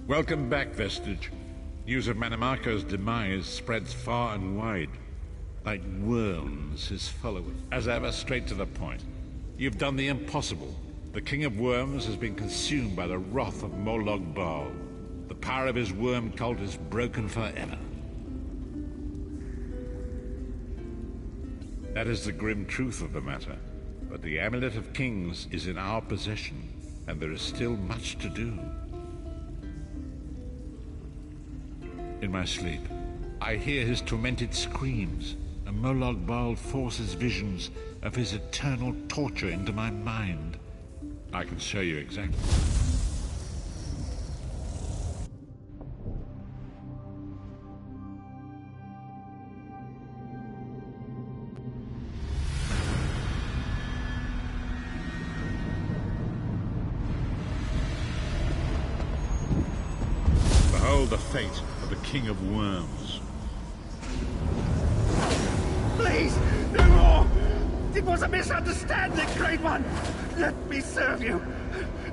Welcome back, Vestige. News of Mannimarco's demise spreads far and wide. Like worms, his followers. As ever, straight to the point. You've done the impossible. The King of Worms has been consumed by the wrath of Molag Bal. The power of his worm cult is broken forever. That is the grim truth of the matter. But the Amulet of Kings is in our possession, and there is still much to do. In my sleep, I hear his tormented screams, and Molag Bal forces visions of his eternal torture into my mind. I can show you exactly. Behold the fate of the King of Worms. Please, no more! It was a misunderstanding, Great One! Let me serve you!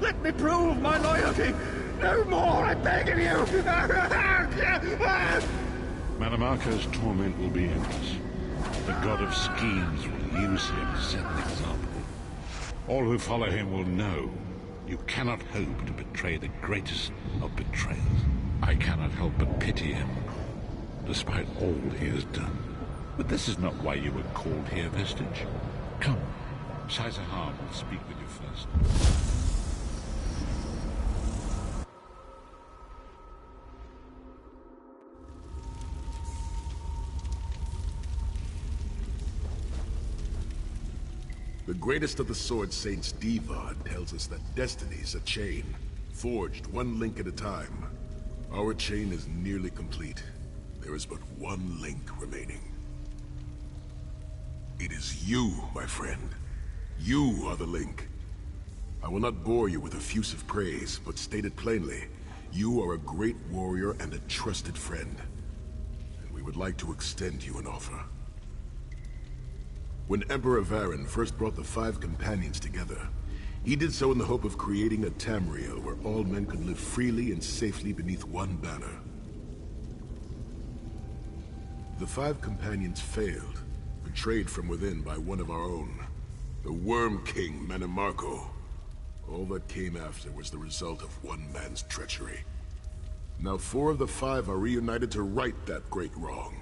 Let me prove my loyalty! No more, I beg of you! Mannimarco's torment will be endless. The god of schemes will use him to set an example. All who follow him will know you cannot hope to betray the greatest of betrayers. I cannot help but pity him, despite all he has done. But this is not why you were called here, Vestige. Come, Shai Zahar will speak with you first. The greatest of the Sword Saints, Divad, tells us that destiny's a chain, forged one link at a time. Our chain is nearly complete. There is but one link remaining. It is you, my friend. You are the link. I will not bore you with effusive praise, but state it plainly. You are a great warrior and a trusted friend. And we would like to extend you an offer. When Emperor Varen first brought the five companions together, he did so in the hope of creating a Tamriel where all men could live freely and safely beneath one banner. The five companions failed, betrayed from within by one of our own, the Worm King Mannimarco. All that came after was the result of one man's treachery. Now 4 of the 5 are reunited to right that great wrong,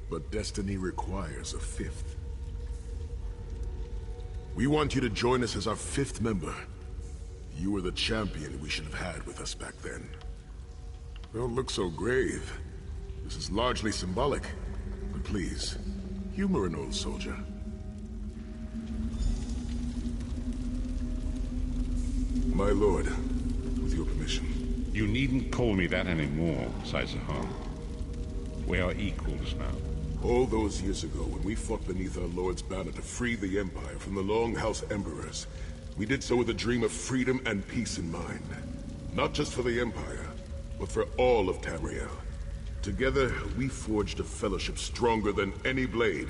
but destiny requires a 5th. We want you to join us as our 5th member. You were the champion we should have had with us back then. Don't look so grave. This is largely symbolic, but please, humor an old soldier. My lord, with your permission. You needn't call me that anymore, Sai-Sahan. We are equals now. All those years ago, when we fought beneath our Lord's banner to free the Empire from the Longhouse Emperors, we did so with a dream of freedom and peace in mind. Not just for the Empire, but for all of Tamriel. Together, we forged a fellowship stronger than any blade,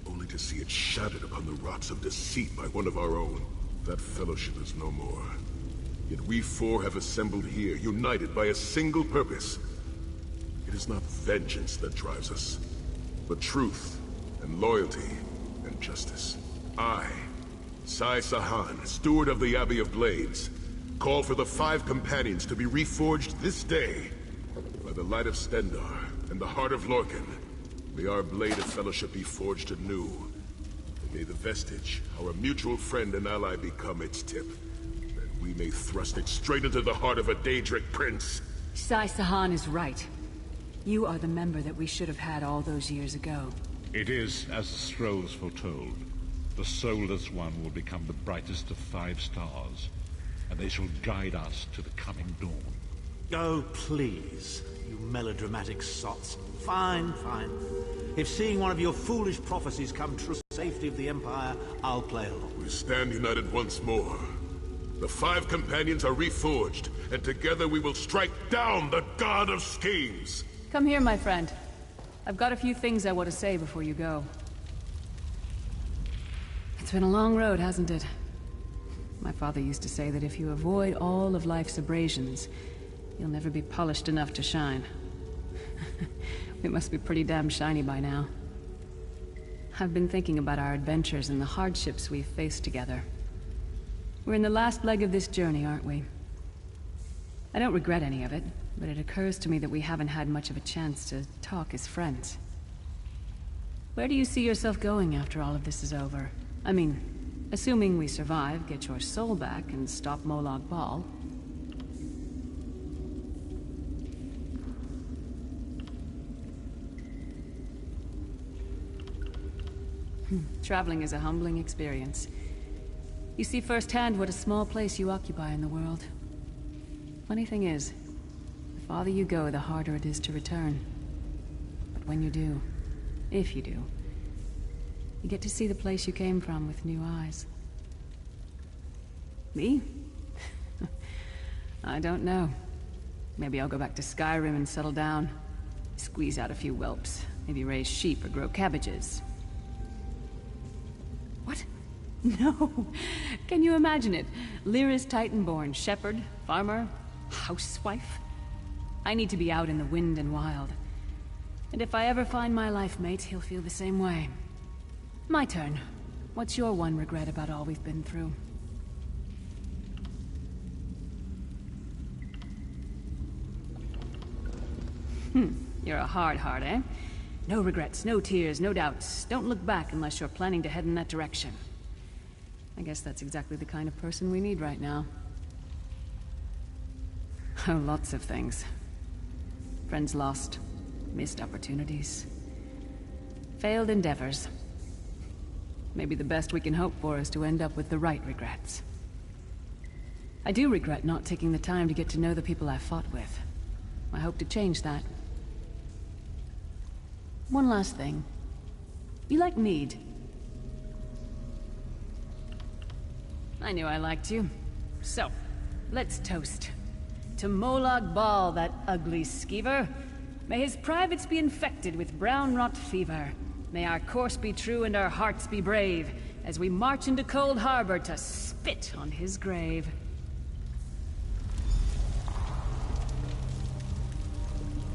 only to see it shattered upon the rocks of deceit by one of our own. That fellowship is no more. Yet we 4 have assembled here, united by a single purpose. It is not vengeance that drives us, but truth, and loyalty, and justice. I, Sai-Sahan, steward of the Abbey of Blades, call for the 5 companions to be reforged this day. By the light of Stendarr, and the heart of Lorkhan, may our blade of fellowship be forged anew. And may the vestige, our mutual friend and ally, become its tip. And we may thrust it straight into the heart of a Daedric prince. Sai-Sahan is right. You are the member that we should have had all those years ago. It is as the scrolls foretold. The soulless one will become the brightest of 5 stars, and they shall guide us to the coming dawn. Oh, please, you melodramatic sots. Fine, fine. If seeing one of your foolish prophecies come true for the safety of the Empire, I'll play along. We stand united once more. The 5 companions are reforged, and together we will strike down the God of Schemes! Come here, my friend. I've got a few things I want to say before you go. It's been a long road, hasn't it? My father used to say that if you avoid all of life's abrasions, you'll never be polished enough to shine. We must be pretty damn shiny by now. I've been thinking about our adventures and the hardships we've faced together. We're in the last leg of this journey, aren't we? I don't regret any of it, but it occurs to me that we haven't had much of a chance to talk as friends. Where do you see yourself going after all of this is over? I mean, assuming we survive, get your soul back, and stop Molag Bal. Traveling is a humbling experience. You see firsthand what a small place you occupy in the world. Funny thing is, the farther you go, the harder it is to return. But when you do, if you do, you get to see the place you came from with new eyes. Me? I don't know. Maybe I'll go back to Skyrim and settle down. Squeeze out a few whelps. Maybe raise sheep or grow cabbages. What? No! Can you imagine it? Lyra's Titanborn, shepherd, farmer, housewife? I need to be out in the wind and wild. And if I ever find my life mate, he'll feel the same way. My turn. What's your one regret about all we've been through? You're a hard heart, eh? No regrets, no tears, no doubts. Don't look back unless you're planning to head in that direction. I guess that's exactly the kind of person we need right now. Oh, lots of things. Friends lost, missed opportunities, failed endeavors. Maybe the best we can hope for is to end up with the right regrets. I do regret not taking the time to get to know the people I fought with. I hope to change that. One last thing. You like mead? I knew I liked you. So, let's toast. To Molag Bal, that ugly skeever. May his privates be infected with brown rot fever. May our course be true and our hearts be brave, as we march into Cold Harbor to spit on his grave.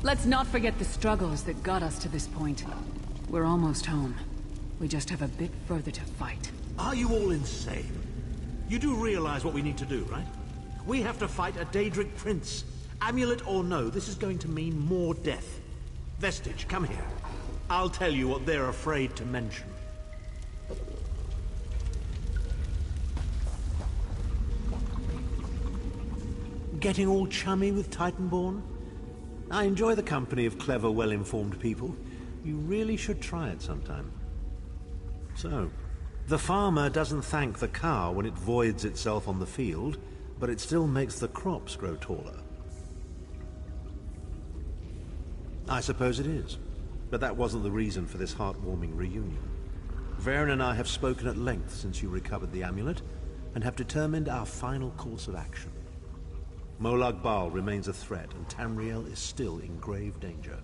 Let's not forget the struggles that got us to this point. We're almost home. We just have a bit further to fight. Are you all insane? You do realize what we need to do, right? We have to fight a Daedric Prince. Amulet or no, this is going to mean more death. Vestige, come here. I'll tell you what they're afraid to mention. Getting all chummy with Titanborn? I enjoy the company of clever, well-informed people. You really should try it sometime. So, the farmer doesn't thank the cow when it voids itself on the field, but it still makes the crops grow taller. I suppose it is, but that wasn't the reason for this heartwarming reunion. Varen and I have spoken at length since you recovered the amulet, and have determined our final course of action. Molag Bal remains a threat, and Tamriel is still in grave danger.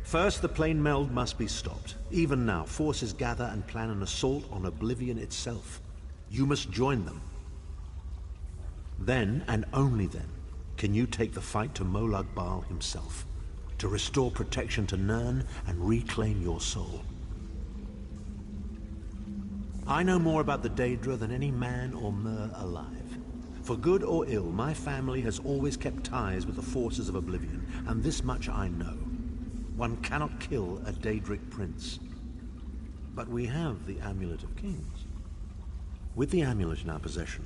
First, the plane meld must be stopped. Even now, forces gather and plan an assault on Oblivion itself. You must join them. Then, and only then, can you take the fight to Molag Bal himself, to restore protection to Nirn and reclaim your soul. I know more about the Daedra than any man or mer alive. For good or ill, my family has always kept ties with the forces of Oblivion, and this much I know. One cannot kill a Daedric Prince. But we have the Amulet of Kings. With the amulet in our possession,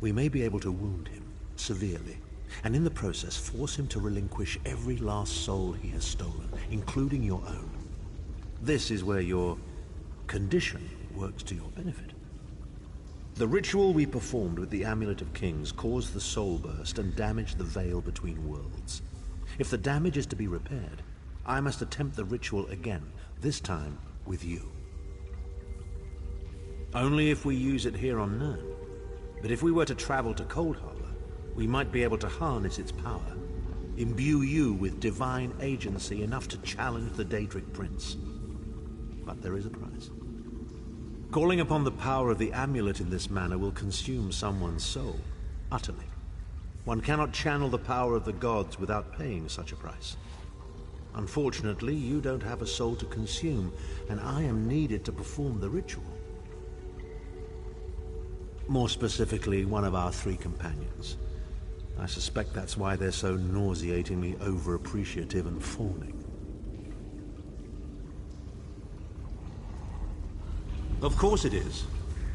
we may be able to wound him severely, and in the process force him to relinquish every last soul he has stolen, including your own. This is where your condition works to your benefit. The ritual we performed with the Amulet of Kings caused the soul burst and damaged the veil between worlds. If the damage is to be repaired, I must attempt the ritual again, this time with you. Only if we use it here on Nirn. But if we were to travel to Cold Harbor, we might be able to harness its power, imbue you with divine agency enough to challenge the Daedric Prince. But there is a price. Calling upon the power of the amulet in this manner will consume someone's soul, utterly. One cannot channel the power of the gods without paying such a price. Unfortunately, you don't have a soul to consume, and I am needed to perform the ritual. More specifically, one of our 3 companions. I suspect that's why they're so nauseatingly over-appreciative and fawning. Of course it is.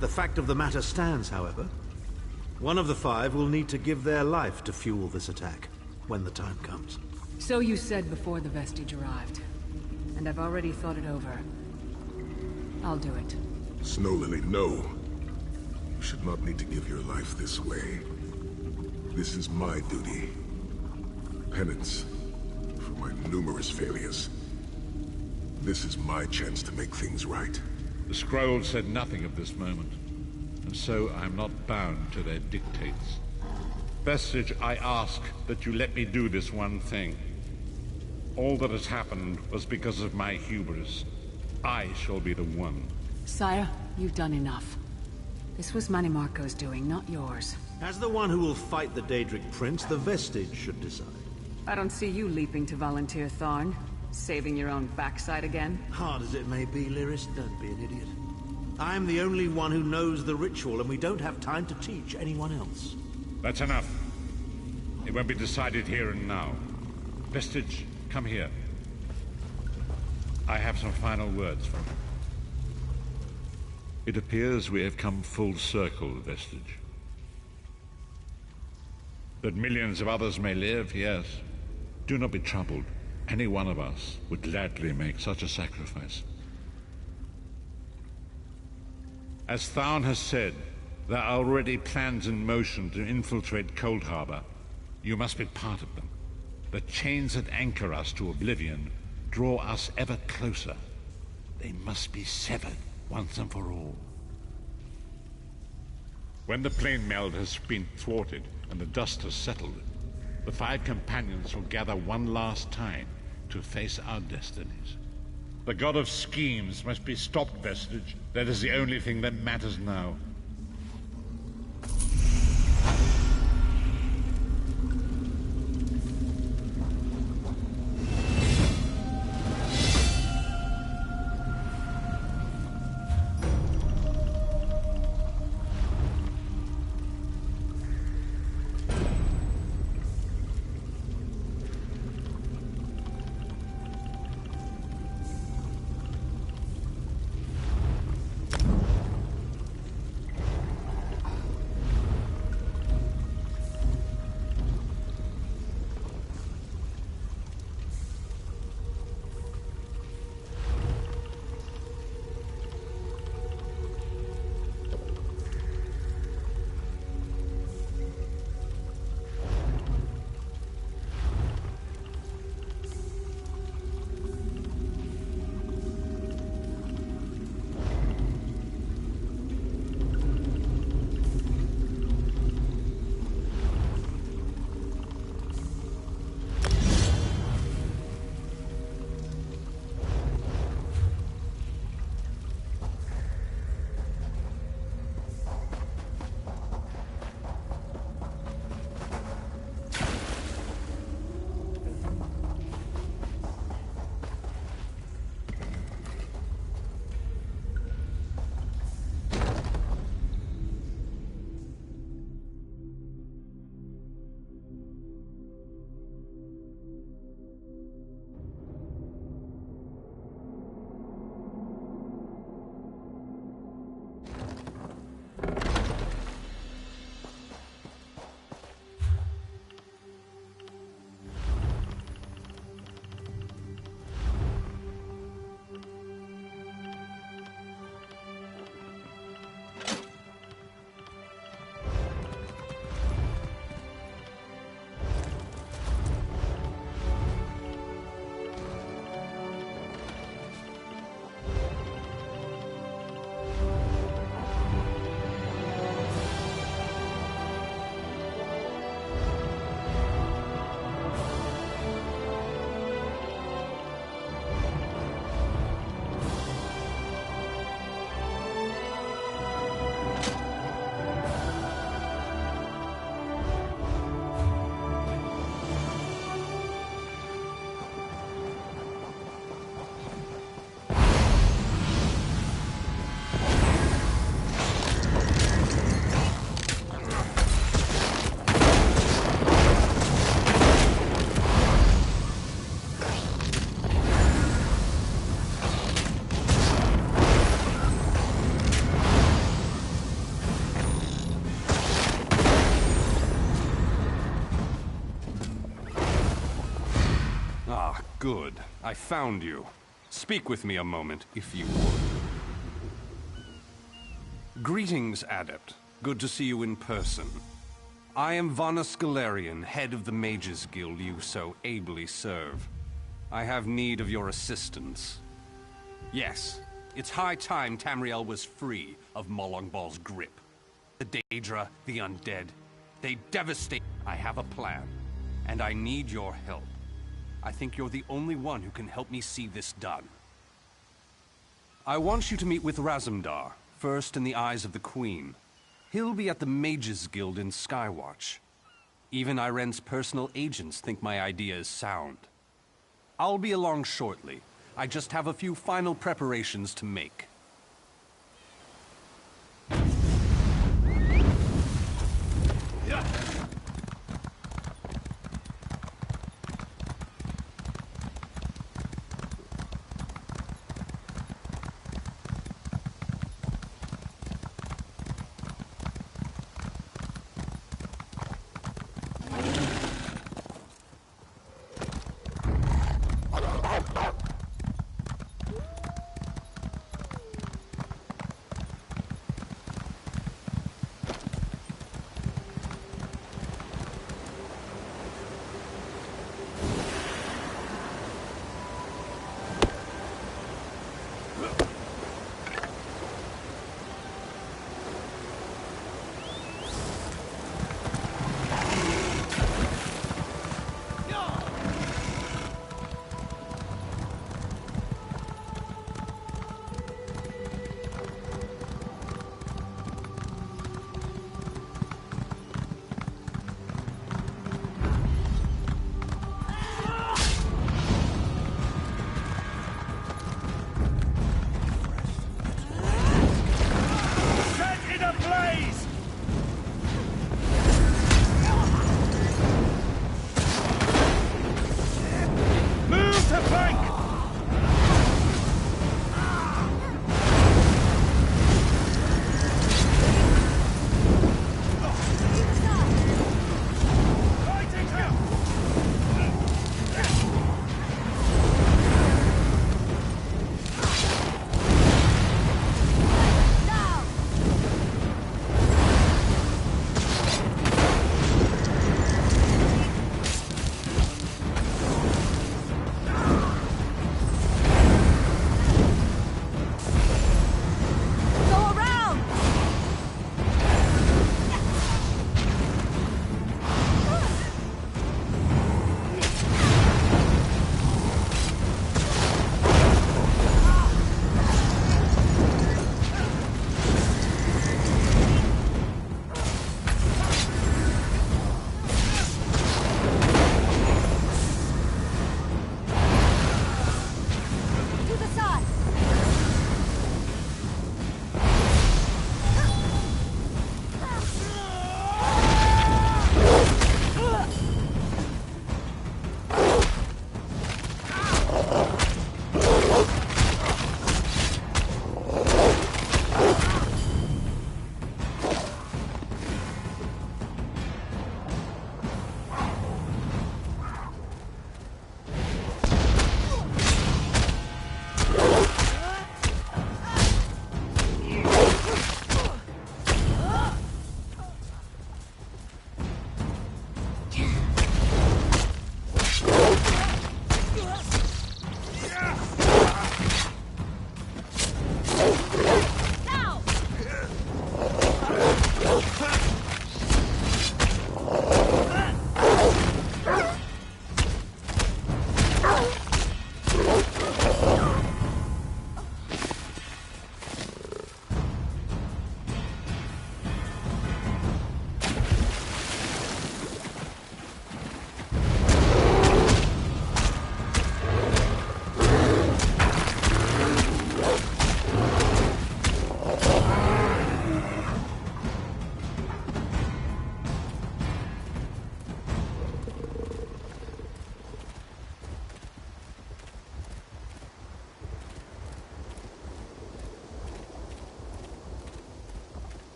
The fact of the matter stands, however. One of the 5 will need to give their life to fuel this attack, when the time comes. So you said before the Vestige arrived. And I've already thought it over. I'll do it. Snow Lily, no. You should not need to give your life this way. This is my duty. Penance for my numerous failures. This is my chance to make things right. The scroll said nothing of this moment, and so I am not bound to their dictates. Vestige, I ask that you let me do this one thing. All that has happened was because of my hubris. I shall be the one. Sire, you've done enough. This was Manimarco's doing, not yours. As the one who will fight the Daedric Prince, the Vestige should decide. I don't see you leaping to volunteer, Tharn. Saving your own backside again? Hard as it may be, Lyris, don't be an idiot. I'm the only one who knows the ritual, and we don't have time to teach anyone else. That's enough. It won't be decided here and now. Vestige, come here. I have some final words for you. It appears we have come full circle, Vestige. That millions of others may live, yes. Do not be troubled. Any one of us would gladly make such a sacrifice. As Tharn has said, there are already plans in motion to infiltrate Cold Harbor. You must be part of them. The chains that anchor us to Oblivion draw us ever closer. They must be severed once and for all. When the plane meld has been thwarted and the dust has settled, the 5 companions will gather one last time to face our destinies. The god of schemes must be stopped, Vestige. That is the only thing that matters now. Good. I found you. Speak with me a moment, if you would. Greetings, Adept. Good to see you in person. I am Vana Scalarian, head of the Mages Guild you so ably serve. I have need of your assistance. Yes, it's high time Tamriel was free of Molongbal's grip. The Daedra, the undead, they devastate. I have a plan, and I need your help. I think you're the only one who can help me see this done. I want you to meet with Razumdar, first in the eyes of the Queen. He'll be at the Mages Guild in Skywatch. Even Iren's personal agents think my idea is sound. I'll be along shortly. I just have a few final preparations to make.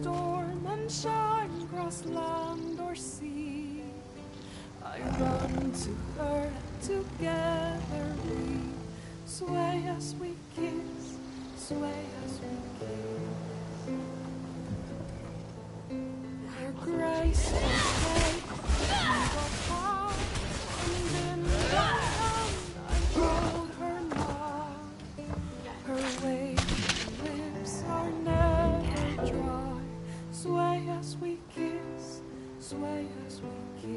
storm and shine, cross land or sea. I run to her, and together we sway as we kiss, sway as we kiss. Her grace was high, and in my hand I hold her now. Her waving lips are never dry. Sway as we kiss, sway as we kiss.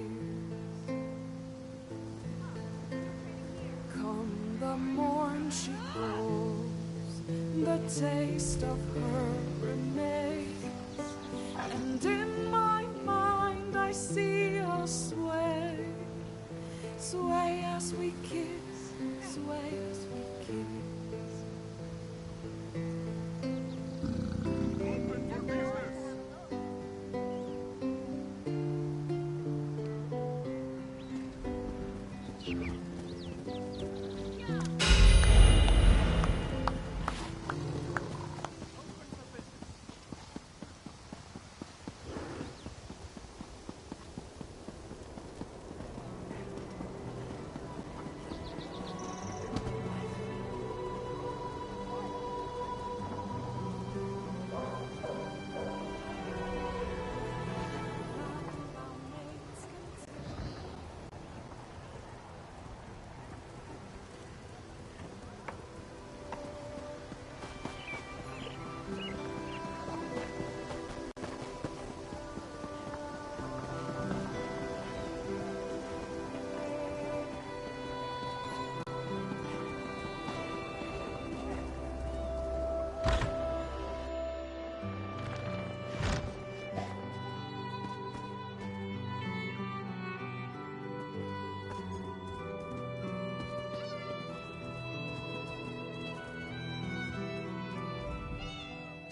Come the morn she calls, the taste of her remains, and in my mind I see us sway, sway as we kiss, sway as we kiss.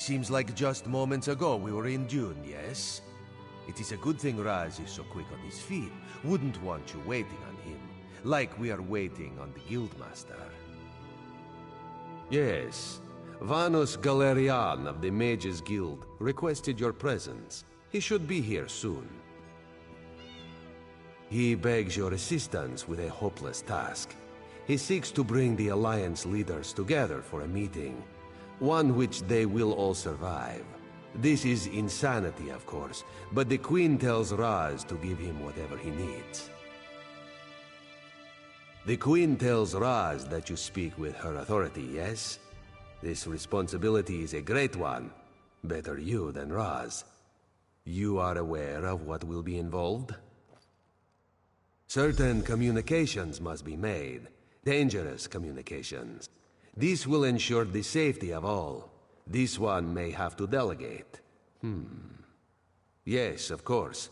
Seems like just moments ago we were in Dune, yes? It is a good thing Raz is so quick on his feet. Wouldn't want you waiting on him, like we are waiting on the Guildmaster. Yes, Vanos Galerian of the Mages Guild requested your presence. He should be here soon. He begs your assistance with a hopeless task. He seeks to bring the Alliance leaders together for a meeting. One which they will all survive. This is insanity, of course, but the Queen tells Raz to give him whatever he needs. The Queen tells Raz that you speak with her authority, yes? This responsibility is a great one. Better you than Raz. You are aware of what will be involved? Certain communications must be made. Dangerous communications. This will ensure the safety of all. This one may have to delegate. Yes, of course.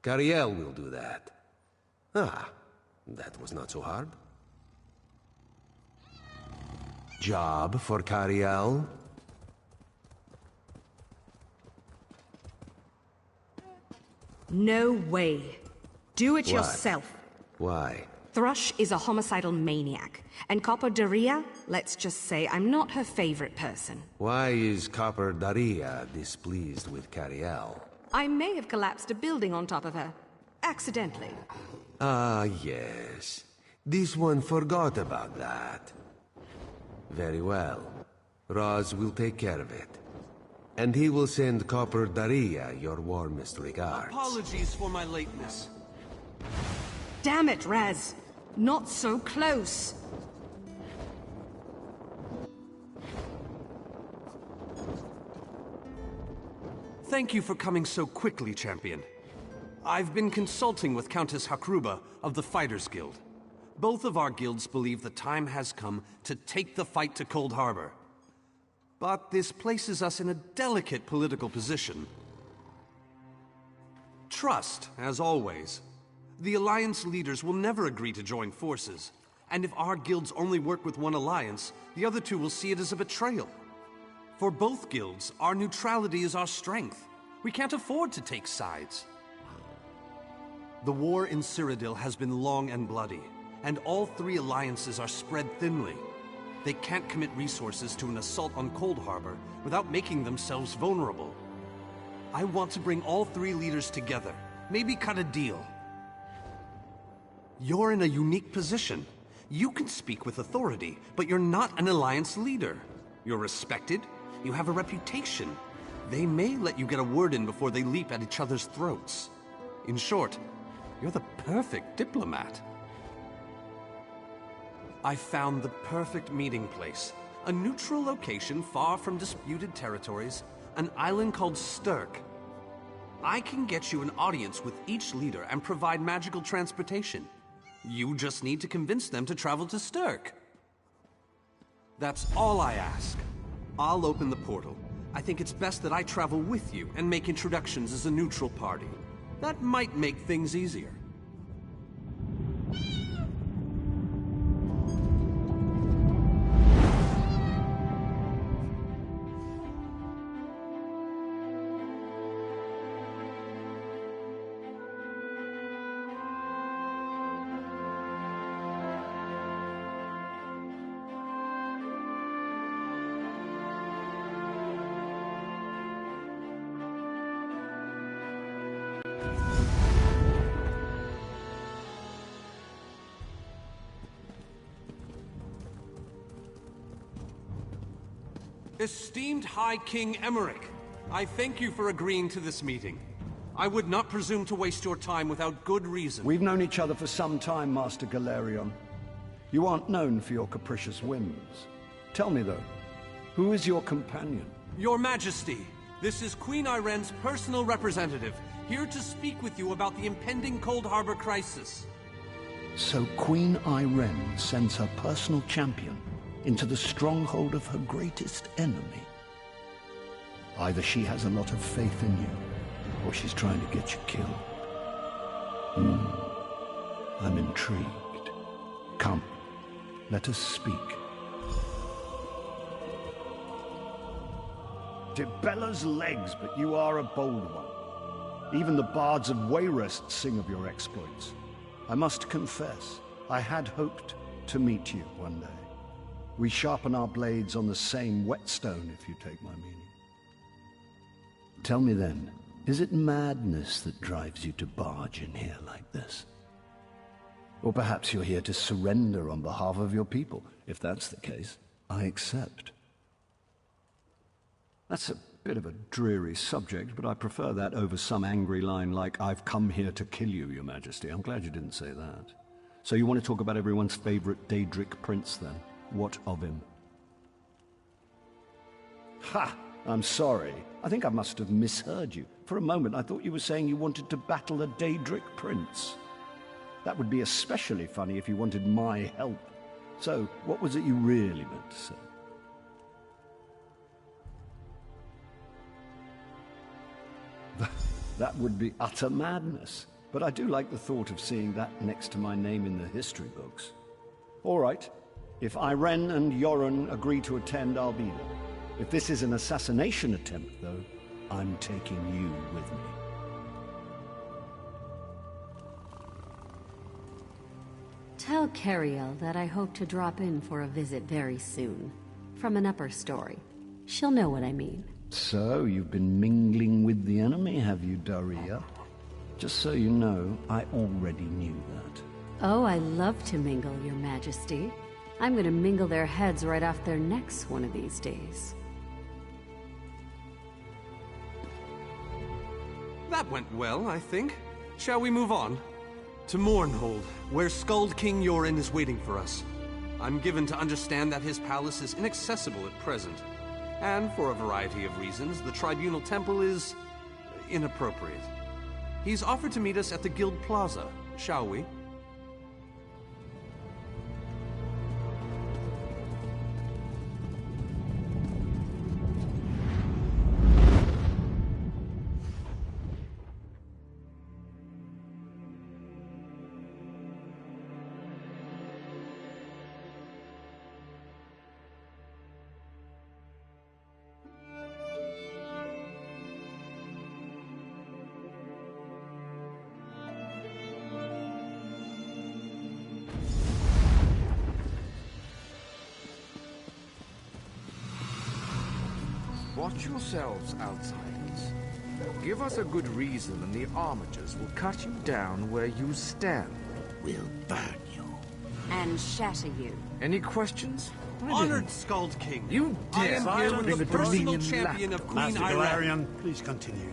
Cariel will do that. Ah, that was not so hard. Job for Cariel? No way. Do it Why? yourself. Why? Thrush is a homicidal maniac, and Copper Daria, let's just say I'm not her favorite person. Why is Copper Daria displeased with Cariel? I may have collapsed a building on top of her. Accidentally. Ah, yes. This one forgot about that. Very well. Raz will take care of it. And he will send Copper Daria your warmest regards. Apologies for my lateness. Damn it, Raz. Not so close. Thank you for coming so quickly, Champion. I've been consulting with Countess Hakruba of the Fighters Guild. Both of our guilds believe the time has come to take the fight to Cold Harbor. But this places us in a delicate political position. Trust, as always. The Alliance leaders will never agree to join forces. And if our guilds only work with one alliance, the other two will see it as a betrayal. For both guilds, our neutrality is our strength. We can't afford to take sides. The war in Cyrodiil has been long and bloody, and all three alliances are spread thinly. They can't commit resources to an assault on Cold Harbor without making themselves vulnerable. I want to bring all three leaders together. Maybe cut a deal. You're in a unique position. You can speak with authority, but you're not an Alliance leader. You're respected. You have a reputation. They may let you get a word in before they leap at each other's throats. In short, you're the perfect diplomat. I found the perfect meeting place. A neutral location far from disputed territories, an island called Stirk. I can get you an audience with each leader and provide magical transportation. You just need to convince them to travel to Stirk. That's all I ask. I'll open the portal. I think it's best that I travel with you and make introductions as a neutral party. That might make things easier. Esteemed High King Emmerich, I thank you for agreeing to this meeting. I would not presume to waste your time without good reason. We've known each other for some time, Master Galerion. You aren't known for your capricious whims. Tell me, though, who is your companion? Your Majesty, this is Queen Irenne's personal representative, here to speak with you about the impending Cold Harbor crisis. So Queen Irenne sends her personal champion into the stronghold of her greatest enemy. Either she has a lot of faith in you, or she's trying to get you killed. I'm intrigued. Come, let us speak. Dibella's legs, but you are a bold one. Even the bards of Wayrest sing of your exploits. I must confess, I had hoped to meet you one day. We sharpen our blades on the same whetstone, if you take my meaning. Tell me then, is it madness that drives you to barge in here like this? Or perhaps you're here to surrender on behalf of your people. If that's the case, I accept. That's a bit of a dreary subject, but I prefer that over some angry line like, "I've come here to kill you, Your Majesty." I'm glad you didn't say that. So you want to talk about everyone's favorite Daedric prince, then? What of him? Ha! I'm sorry. I think I must have misheard you. For a moment, I thought you were saying you wanted to battle a Daedric prince. That would be especially funny if you wanted my help. So, what was it you really meant to say? That would be utter madness. But I do like the thought of seeing that next to my name in the history books. All right. If Irenne and Yoren agree to attend, I'll be there. If this is an assassination attempt, though, I'm taking you with me. Tell Cariel that I hope to drop in for a visit very soon. From an upper story. She'll know what I mean. So, you've been mingling with the enemy, have you, Daria? Just so you know, I already knew that. Oh, I love to mingle, Your Majesty. I'm gonna mingle their heads right off their necks one of these days. That went well, I think. Shall we move on? To Mournhold, where Skald King Yoren is waiting for us. I'm given to understand that his palace is inaccessible at present. And for a variety of reasons, the Tribunal Temple is inappropriate. He's offered to meet us at the Guild Plaza. Shall we? Watch yourselves, outsiders. Give us a good reason and the Armigers will cut you down where you stand. We'll burn you. And shatter you. Any questions? Honored Skald King, You I dare am here with the personal Dominion champion of Queen Master Irene. Galarian, please continue.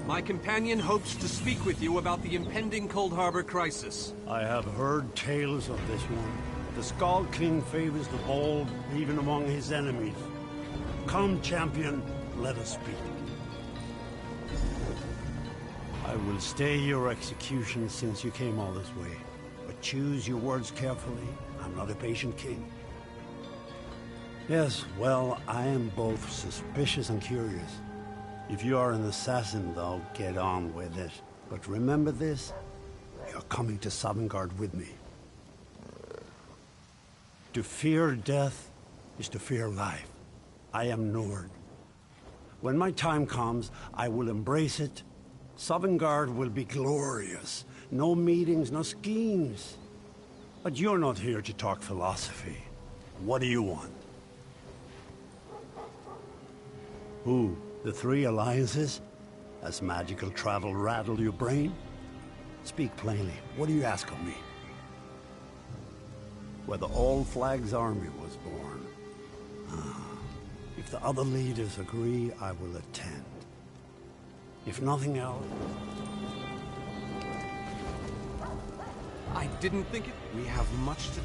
My companion hopes to speak with you about the impending Cold Harbor crisis. I have heard tales of this one. The Skald King favors the bold, even among his enemies. Come, champion, let us speak. I will stay your execution since you came all this way. But choose your words carefully. I'm not a patient king. Yes, well, I am both suspicious and curious. If you are an assassin, though, get on with it. But remember this, you're coming to Sovngarde with me. To fear death is to fear life. I am Nord. When my time comes, I will embrace it. Sovngarde will be glorious. No meetings, no schemes. But you're not here to talk philosophy. What do you want? Who? The three alliances? Has magical travel rattled your brain? Speak plainly. What do you ask of me? Where the All Flags army was born. If the other leaders agree, I will attend. If nothing else... I didn't think it... We have much to...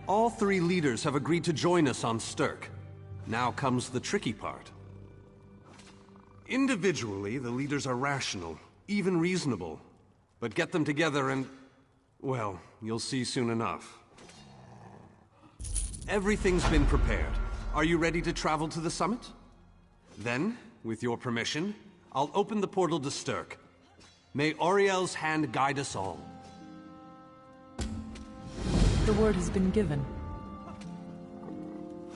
All three leaders have agreed to join us on Sturk. Now comes the tricky part. Individually, the leaders are rational, even reasonable. But get them together and... well, you'll see soon enough. Everything's been prepared. Are you ready to travel to the summit? Then, with your permission, I'll open the portal to Sturk. May Auriel's hand guide us all. The word has been given.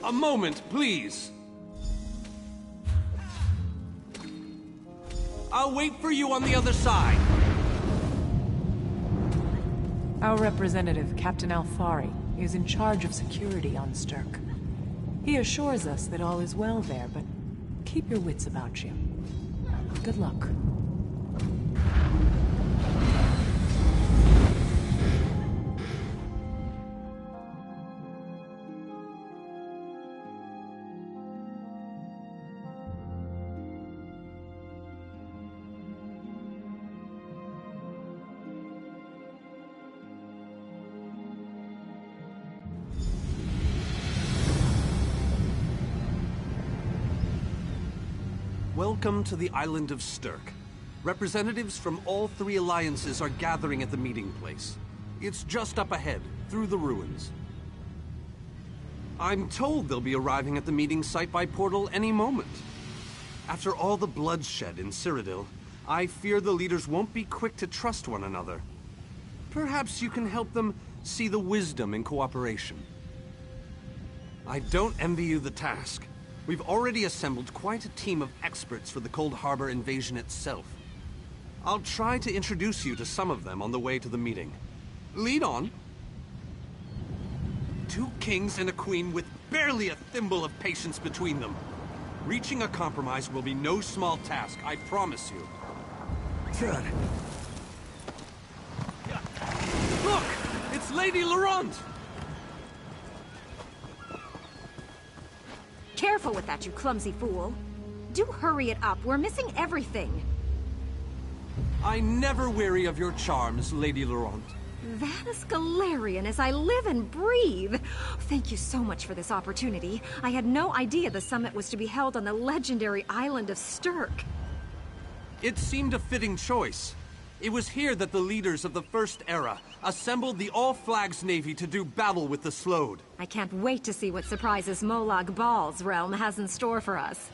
A moment, please! I'll wait for you on the other side! Our representative, Captain Alfari, is in charge of security on Sturk. He assures us that all is well there, but keep your wits about you. Good luck. Welcome to the island of Sturk. Representatives from all three alliances are gathering at the meeting place. It's just up ahead, through the ruins. I'm told they'll be arriving at the meeting site by portal any moment. After all the bloodshed in Cyrodiil, I fear the leaders won't be quick to trust one another. Perhaps you can help them see the wisdom in cooperation. I don't envy you the task. We've already assembled quite a team of experts for the Cold Harbor invasion itself. I'll try to introduce you to some of them on the way to the meeting. Lead on. 2 kings and a queen with barely a thimble of patience between them. Reaching a compromise will be no small task, I promise you. Good. Look! It's Lady Laurent! Careful with that, you clumsy fool. Do hurry it up. We're missing everything. I never weary of your charms, Lady Laurent. Vanus Galarian as I live and breathe. Thank you so much for this opportunity. I had no idea the summit was to be held on the legendary island of Stirk. It seemed a fitting choice. It was here that the leaders of the First Era assembled the All-Flags Navy to do battle with the Slode. I can't wait to see what surprises Molag Bal's realm has in store for us.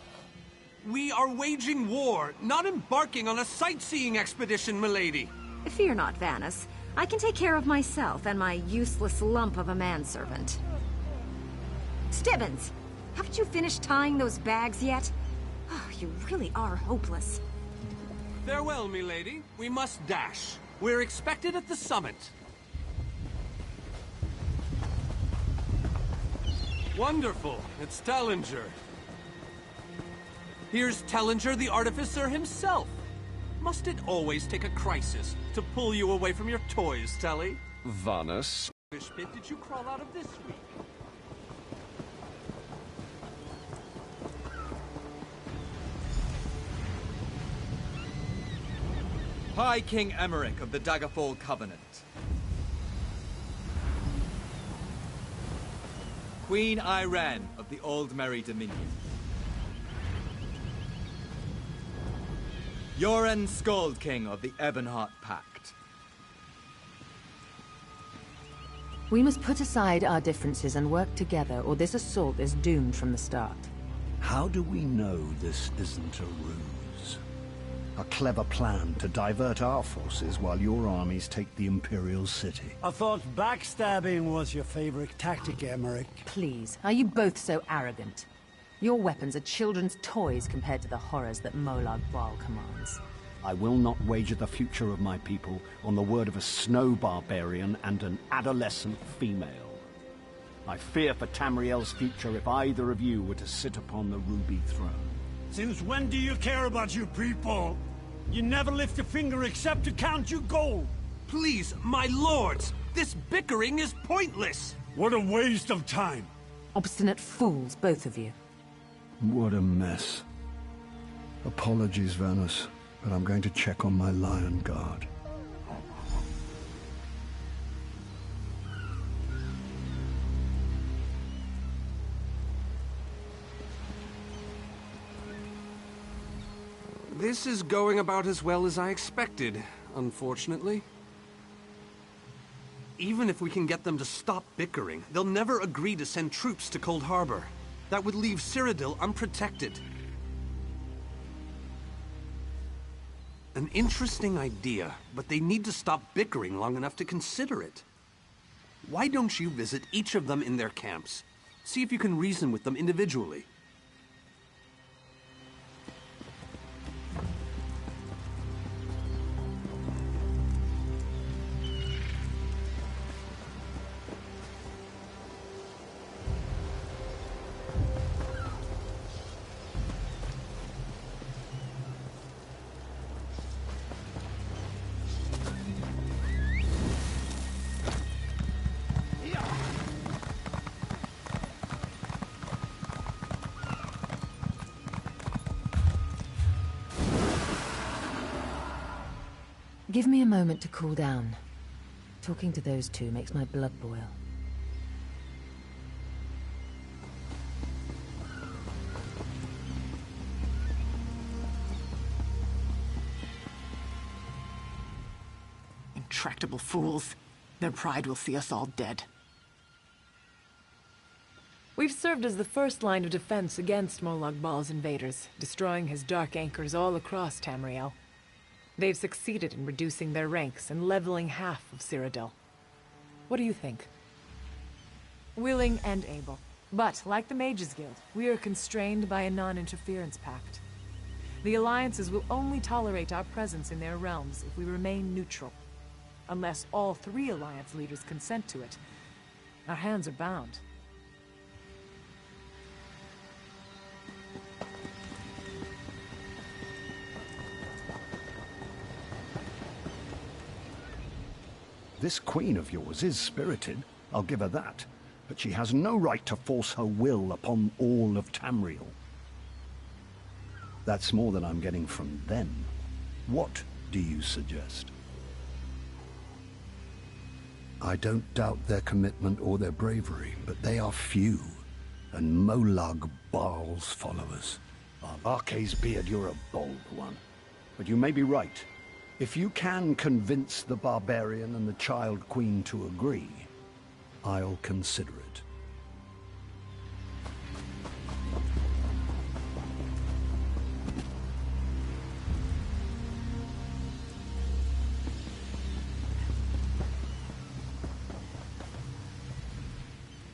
We are waging war, not embarking on a sightseeing expedition, milady. Fear not, Vanus. I can take care of myself and my useless lump of a manservant. Stibbins! Haven't you finished tying those bags yet? Oh, you really are hopeless. Farewell, milady. We must dash. We're expected at the summit. Wonderful. It's Tellinger. Here's Tellinger the Artificer himself. Must it always take a crisis to pull you away from your toys, Telly? Vanus. Which pit did you crawl out of this week? High King Emmerich of the Daggerfall Covenant. Queen Irene of the Old Merry Dominion. Yoren Skald King of the Ebonheart Pact. We must put aside our differences and work together, or this assault is doomed from the start. How do we know this isn't a ruse? A clever plan to divert our forces while your armies take the Imperial city. I thought backstabbing was your favorite tactic, Emmerich. Please, are you both so arrogant? Your weapons are children's toys compared to the horrors that Molag Bal commands. I will not wager the future of my people on the word of a snow barbarian and an adolescent female. I fear for Tamriel's future if either of you were to sit upon the Ruby Throne. Since when do you care about your people? You never lift a finger except to count your gold. Please, my lords, this bickering is pointless. What a waste of time. Obstinate fools, both of you. What a mess. Apologies, Vanus, but I'm going to check on my Lion Guard. This is going about as well as I expected, unfortunately. Even if we can get them to stop bickering, they'll never agree to send troops to Cold Harbor. That would leave Cyrodiil unprotected. An interesting idea, but they need to stop bickering long enough to consider it. Why don't you visit each of them in their camps? See if you can reason with them individually. Give me a moment to cool down. Talking to those two makes my blood boil. Intractable fools. Their pride will see us all dead. We've served as the first line of defense against Molag Bal's invaders, destroying his dark anchors all across Tamriel. They've succeeded in reducing their ranks and leveling half of Cyrodiil. What do you think? Willing and able. But, like the Mages Guild, we are constrained by a non-interference pact. The Alliances will only tolerate our presence in their realms if we remain neutral. Unless all 3 Alliance leaders consent to it, our hands are bound. This queen of yours is spirited, I'll give her that. But she has no right to force her will upon all of Tamriel. That's more than I'm getting from them. What do you suggest? I don't doubt their commitment or their bravery, but they are few, and Molag Baal's followers. Arce's beard, you're a bold one. But you may be right. If you can convince the barbarian and the Child Queen to agree, I'll consider it.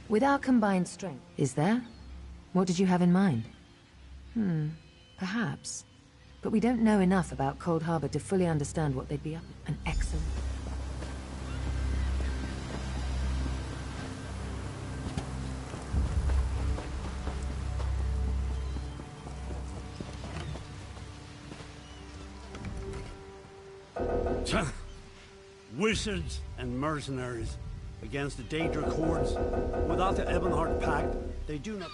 With our combined strength, is there? What did you have in mind? Perhaps. But we don't know enough about Cold Harbor to fully understand what they'd be up to. An excellent... Wizards and mercenaries against the Daedric hordes. Without the Ebonheart Pact, they do not...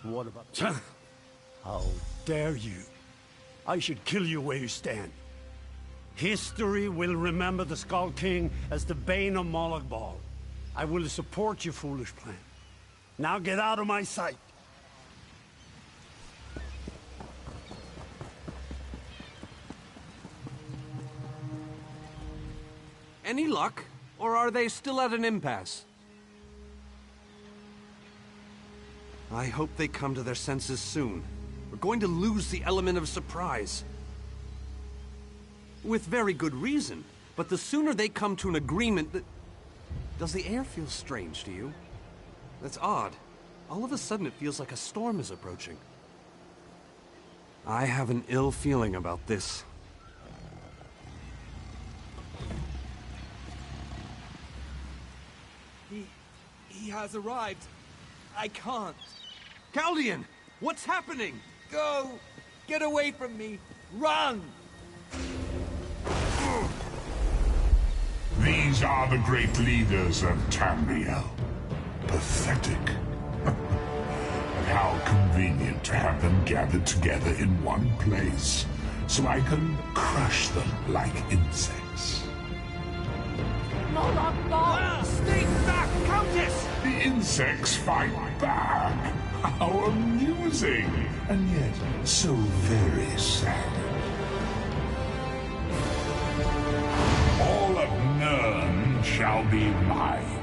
What about... How dare you? I should kill you where you stand. History will remember the Skull King as the bane of Molag Bal. I will support your foolish plan. Now get out of my sight. Any luck? Or are they still at an impasse? I hope they come to their senses soon. We're going to lose the element of surprise. With very good reason. But the sooner they come to an agreement that... Does the air feel strange to you? That's odd. All of a sudden it feels like a storm is approaching. I have an ill feeling about this. He has arrived. I can't. Caldian! What's happening? Go! Get away from me! Run! These are the great leaders of Tamriel. Pathetic. But how convenient to have them gathered together in one place, so I can crush them like insects. Molag Bal! Stay back, Countess! The insects fight back. How amusing, and yet so very sad. All of Nirn shall be mine.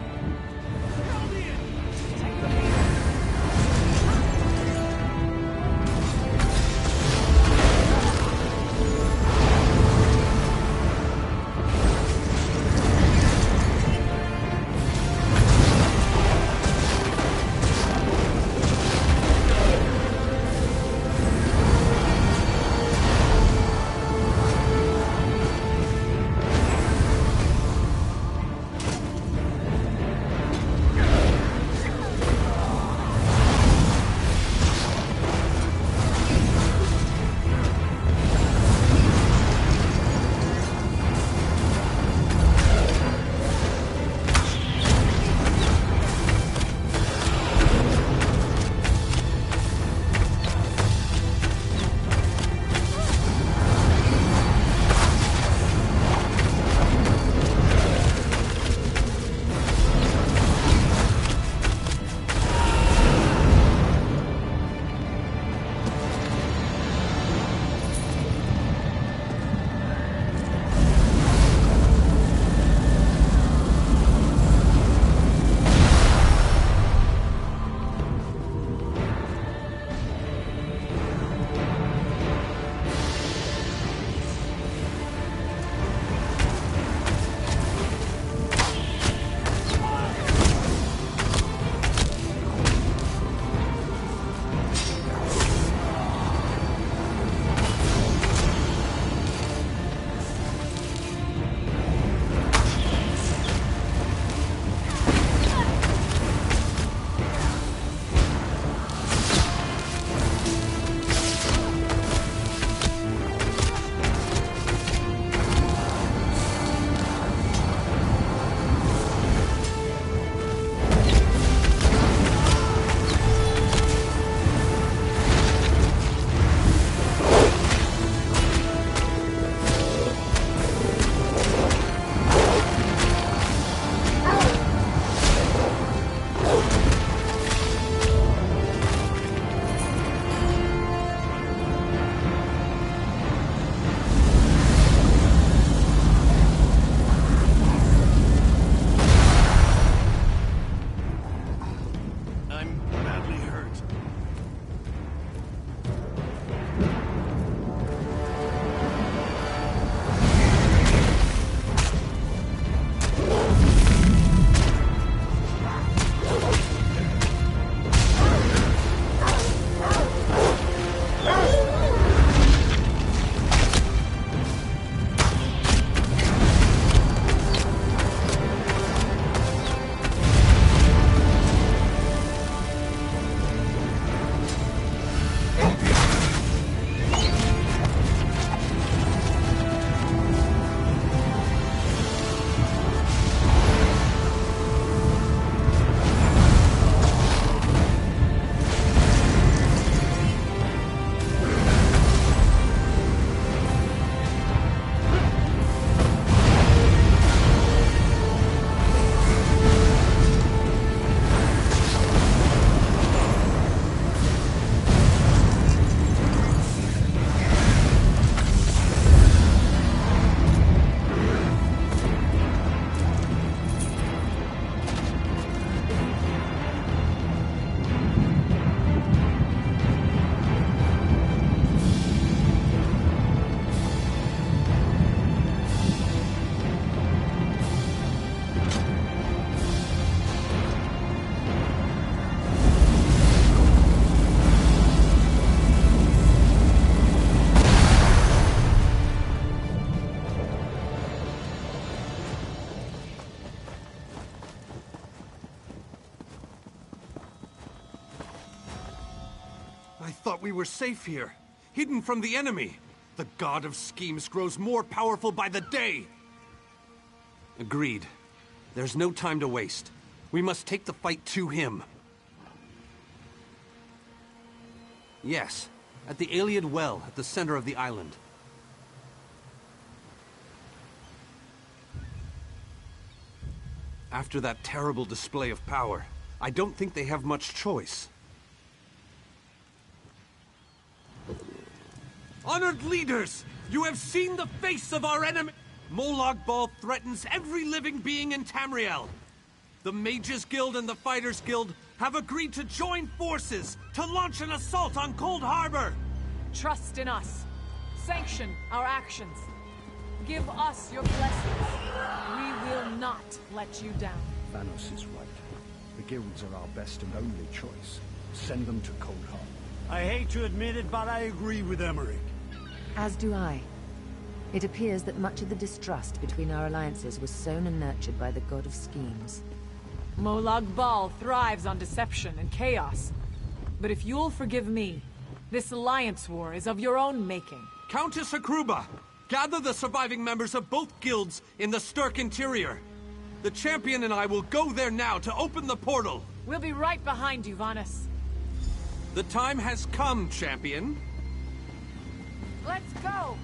thought we were safe here, hidden from the enemy. The god of schemes grows more powerful by the day. Agreed. There's no time to waste. We must take the fight to him. Yes, at the Iliad Well at the center of the island. After that terrible display of power, I don't think they have much choice. Honored leaders, you have seen the face of our enemy. Molag Bal threatens every living being in Tamriel. The Mages Guild and the Fighters Guild have agreed to join forces to launch an assault on Cold Harbor. Trust in us. Sanction our actions. Give us your blessings. We will not let you down. Vanos is right. The guilds are our best and only choice. Send them to Cold Harbor. I hate to admit it, but I agree with Emmerich. As do I. It appears that much of the distrust between our alliances was sown and nurtured by the god of schemes. Molag Bal thrives on deception and chaos. But if you'll forgive me, this alliance war is of your own making. Countess Akruba, gather the surviving members of both guilds in the Sturk interior. The champion and I will go there now to open the portal. We'll be right behind you, Vanus. The time has come, champion. Let's go!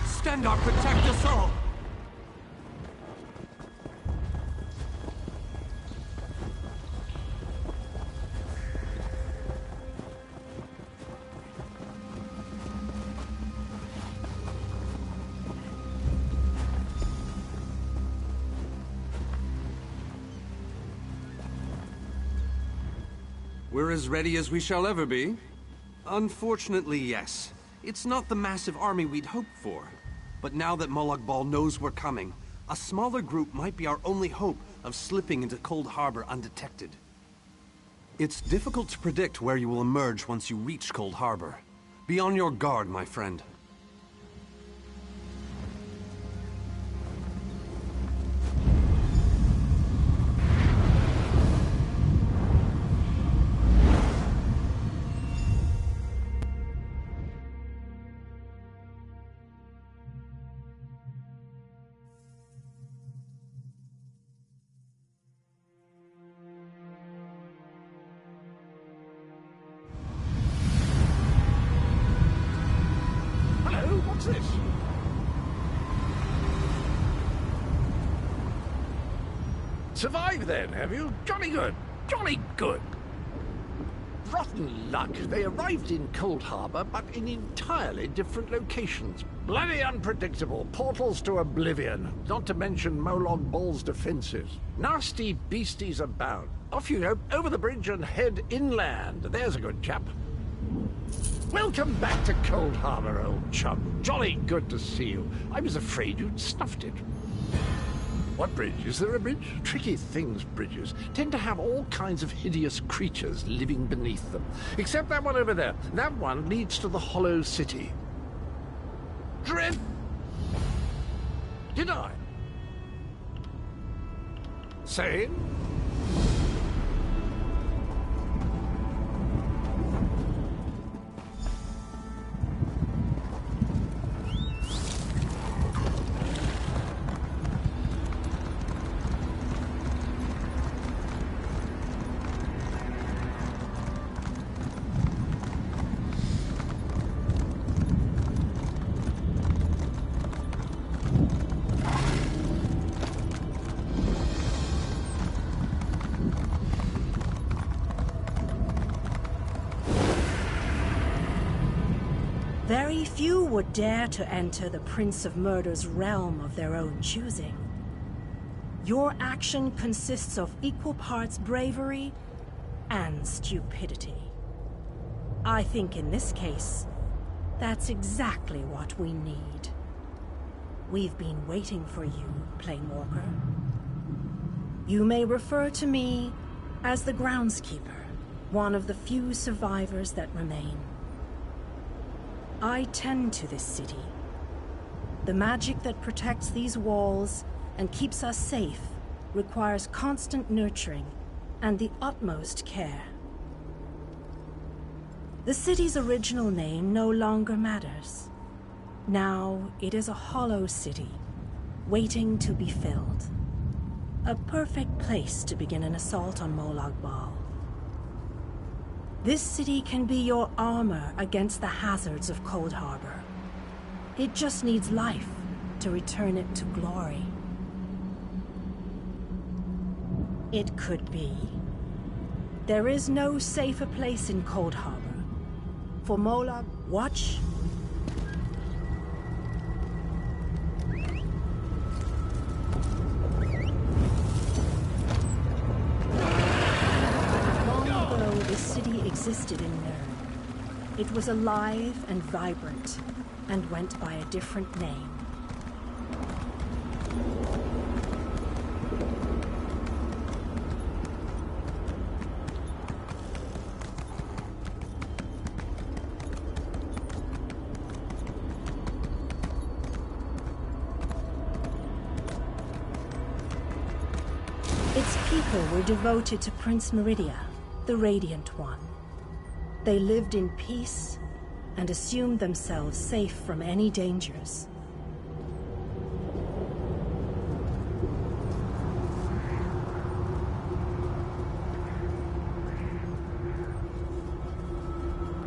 Stendarr, protect us all! We're as ready as we shall ever be. Unfortunately, yes. It's not the massive army we'd hoped for. But now that Molag Bal knows we're coming, a smaller group might be our only hope of slipping into Cold Harbor undetected. It's difficult to predict where you will emerge once you reach Cold Harbor. Be on your guard, my friend. What's this? Survived then, have you? Jolly good. Jolly good. Rotten luck. They arrived in Cold Harbor, but in entirely different locations. Bloody unpredictable. Portals to oblivion. Not to mention Molag Bal's defenses. Nasty beasties abound. Off you go, over the bridge and head inland. There's a good chap. Welcome back to Cold Harbor, old chum. Jolly good to see you. I was afraid you'd snuffed it. What bridge? Is there a bridge? Tricky things, bridges. Tend to have all kinds of hideous creatures living beneath them. Except that one over there. That one leads to the Hollow City. Drift! Did I? Same? Very few would dare to enter the Prince of Murder's realm of their own choosing. Your action consists of equal parts bravery and stupidity. I think in this case, that's exactly what we need. We've been waiting for you, Planewalker. You may refer to me as the Groundskeeper, one of the few survivors that remain. I tend to this city. The magic that protects these walls and keeps us safe requires constant nurturing and the utmost care. The city's original name no longer matters. Now it is a hollow city, waiting to be filled. A perfect place to begin an assault on Molag Bal. This city can be your armor against the hazards of Cold Harbor. It just needs life to return it to glory. It could be. There is no safer place in Cold Harbor. For Molag, watch. Long ago, this city existed in Nirn. It was alive and vibrant, and went by a different name. Its people were devoted to Prince Meridia, the Radiant One. They lived in peace and assumed themselves safe from any dangers.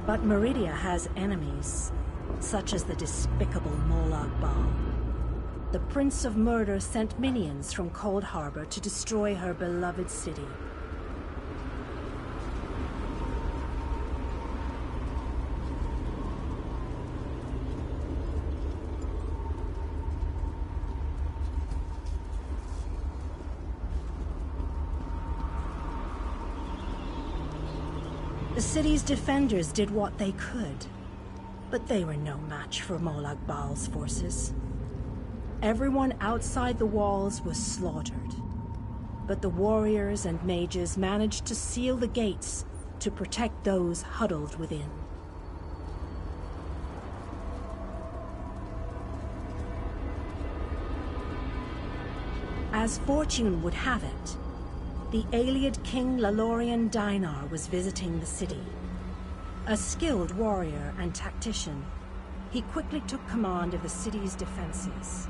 But Meridia has enemies, such as the despicable Molag Bal. The Prince of Murder sent minions from Cold Harbor to destroy her beloved city. The city's defenders did what they could, but they were no match for Molag Bal's forces. Everyone outside the walls was slaughtered, but the warriors and mages managed to seal the gates to protect those huddled within. As fortune would have it, the Ayleid King Lalorian Dainar was visiting the city. A skilled warrior and tactician, he quickly took command of the city's defenses.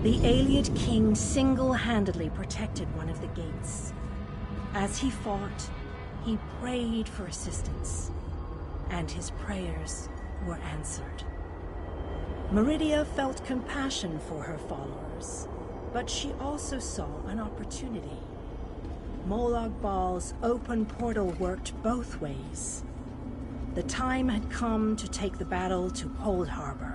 The Ayleid king single-handedly protected one of the gates. As he fought, he prayed for assistance, and his prayers were answered. Meridia felt compassion for her followers, but she also saw an opportunity. Molag Bal's open portal worked both ways. The time had come to take the battle to Coldharbour.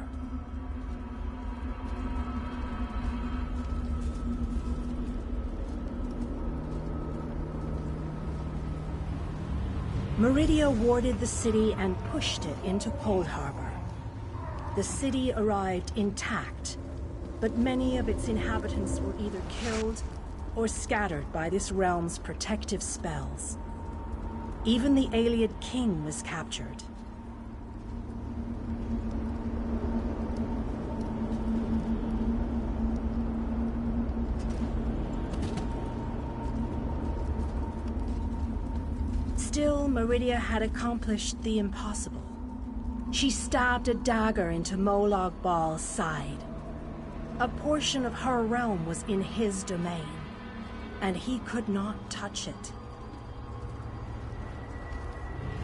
Meridia warded the city and pushed it into Coldharbour. The city arrived intact, but many of its inhabitants were either killed or scattered by this realm's protective spells. Even the Ayleid king was captured. Still, Meridia had accomplished the impossible. She stabbed a dagger into Molag Bal's side. A portion of her realm was in his domain, and he could not touch it.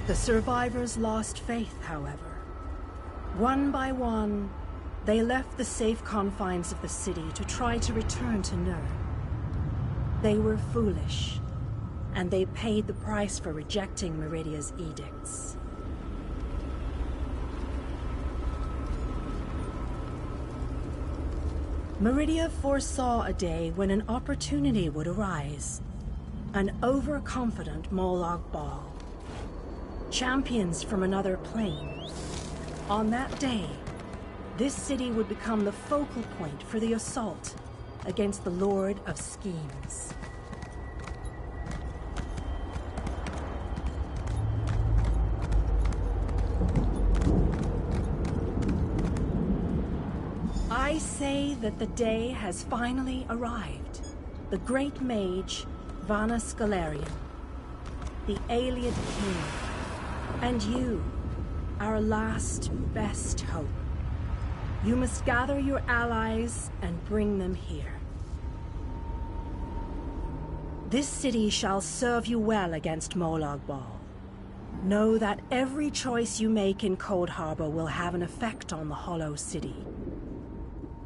The survivors lost faith, however. One by one, they left the safe confines of the city to try to return to Nurn. They were foolish, and they paid the price for rejecting Meridia's edicts. Meridia foresaw a day when an opportunity would arise. An overconfident Molag Bal. Champions from another plane. On that day, this city would become the focal point for the assault against the Lord of Schemes. I say that the day has finally arrived. The great mage, Vana Scalarian, the Ayleid king, and you, our last best hope. You must gather your allies and bring them here. This city shall serve you well against Molag Bal. Know that every choice you make in Coldharbour will have an effect on the Hollow City.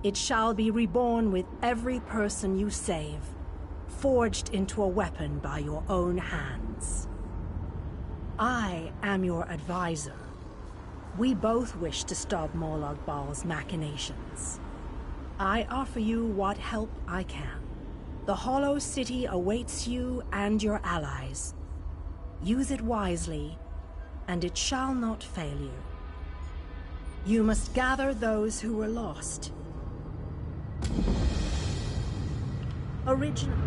It shall be reborn with every person you save, forged into a weapon by your own hands. I am your advisor. We both wish to stop Molag Bal's machinations. I offer you what help I can. The Hollow City awaits you and your allies. Use it wisely, and it shall not fail you. You must gather those who were lost. Originally,